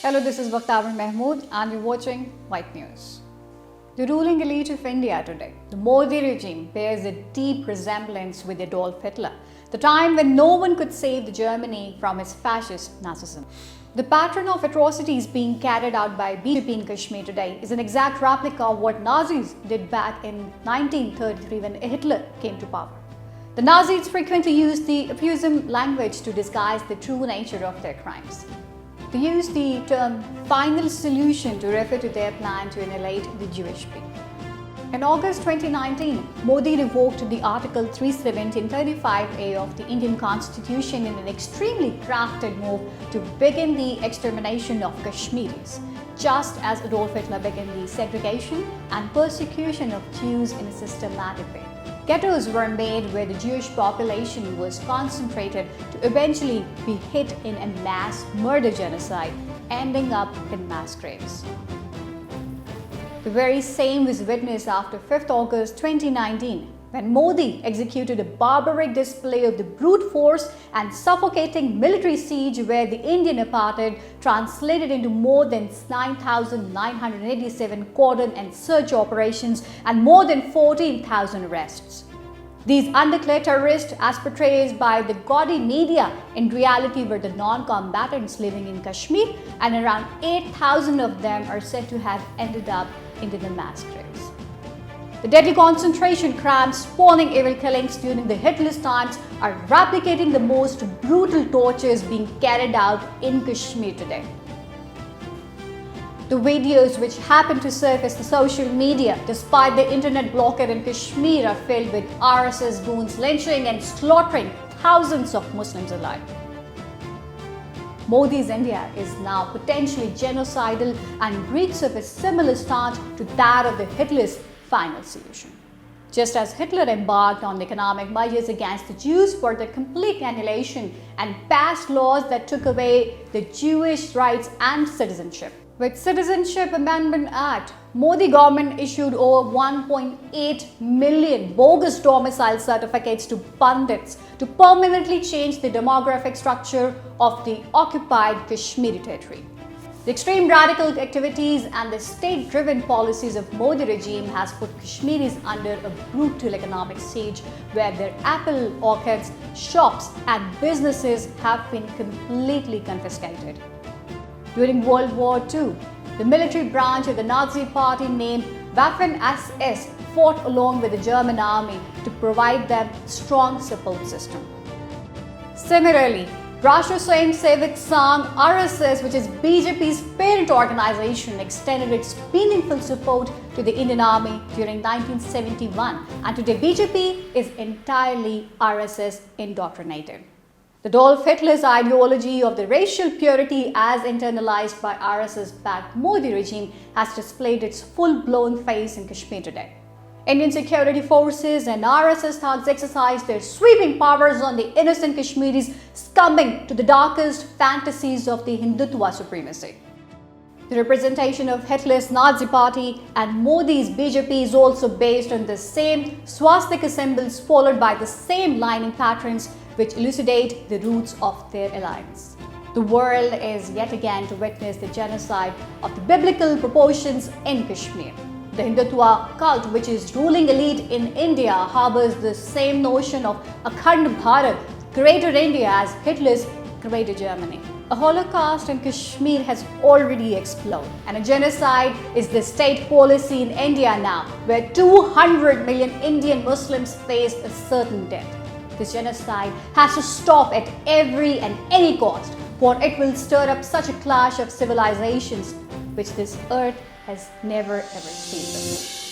Hello, this is 𝐍𝐞𝐰𝐬 and you're watching White News. The ruling elite of India today, the Modi regime, bears a deep resemblance with Adolf Hitler, the time when no one could save Germany from its fascist Nazism. The pattern of atrocities being carried out by BJP in Kashmir today is an exact replica of what Nazis did back in 1933 when Hitler came to power. The Nazis frequently used the euphemism language to disguise the true nature of their crimes. They used the term final solution to refer to their plan to annihilate the Jewish people. In August 2019, Modi revoked the Article 317(35)(a) of the Indian Constitution in an extremely crafted move to begin the extermination of Kashmiris, just as Adolf Hitler began the segregation and persecution of Jews in a systematic way. Ghettos were made where the Jewish population was concentrated to eventually be hit in a mass murder genocide, ending up in mass graves. The very same was witnessed after 5th August 2019, when Modi executed a barbaric display of the brute force and suffocating military siege where the Indian apartheid translated into more than 9,987 cordon and search operations and more than 14,000 arrests. These undeclared terrorists, as portrayed by the gaudy media, in reality were the non-combatants living in Kashmir, and around 8,000 of them are said to have ended up in the mass graves. The deadly concentration camps spawning evil killings during the Hitler's times are replicating the most brutal tortures being carried out in Kashmir today. The videos which happen to surface the social media despite the internet blockade in Kashmir are filled with RSS goons lynching and slaughtering thousands of Muslims alive. Modi's India is now potentially genocidal and reeks of a similar stance to that of the Hitler's final solution. Just as Hitler embarked on economic measures against the Jews for their complete annihilation and passed laws that took away the Jewish rights and citizenship. With Citizenship Amendment Act, Modi government issued over 1.8 million bogus domicile certificates to pundits to permanently change the demographic structure of the occupied Kashmiri territory. The extreme radical activities and the state-driven policies of Modi regime has put Kashmiris under a brutal economic siege where their apple orchards, shops and businesses have been completely confiscated. During World War II, the military branch of the Nazi party named Waffen-SS fought along with the German army to provide them strong support system. Similarly, Rashtriya Swayamsevak Sangh RSS, which is BJP's parent organization, extended its meaningful support to the Indian Army during 1971, and today BJP is entirely RSS indoctrinated. Adolf Hitler's ideology of the racial purity as internalized by RSS-backed Modi regime has displayed its full-blown face in Kashmir today. Indian security forces and RSS thugs exercise their sweeping powers on the innocent Kashmiris, succumbing to the darkest fantasies of the Hindutva supremacy. The representation of Hitler's Nazi party and Modi's BJP is also based on the same swastika symbols followed by the same lining patterns which elucidate the roots of their alliance. The world is yet again to witness the genocide of the biblical proportions in Kashmir. The Hindutva cult, which is ruling elite in India, harbors the same notion of Akhand Bharat, greater India, as Hitler's greater Germany. A Holocaust in Kashmir has already exploded, and a genocide is the state policy in India now, where 200 million Indian Muslims face a certain death. This genocide has to stop at every and any cost, for it will stir up such a clash of civilizations which this earth has never ever seen before.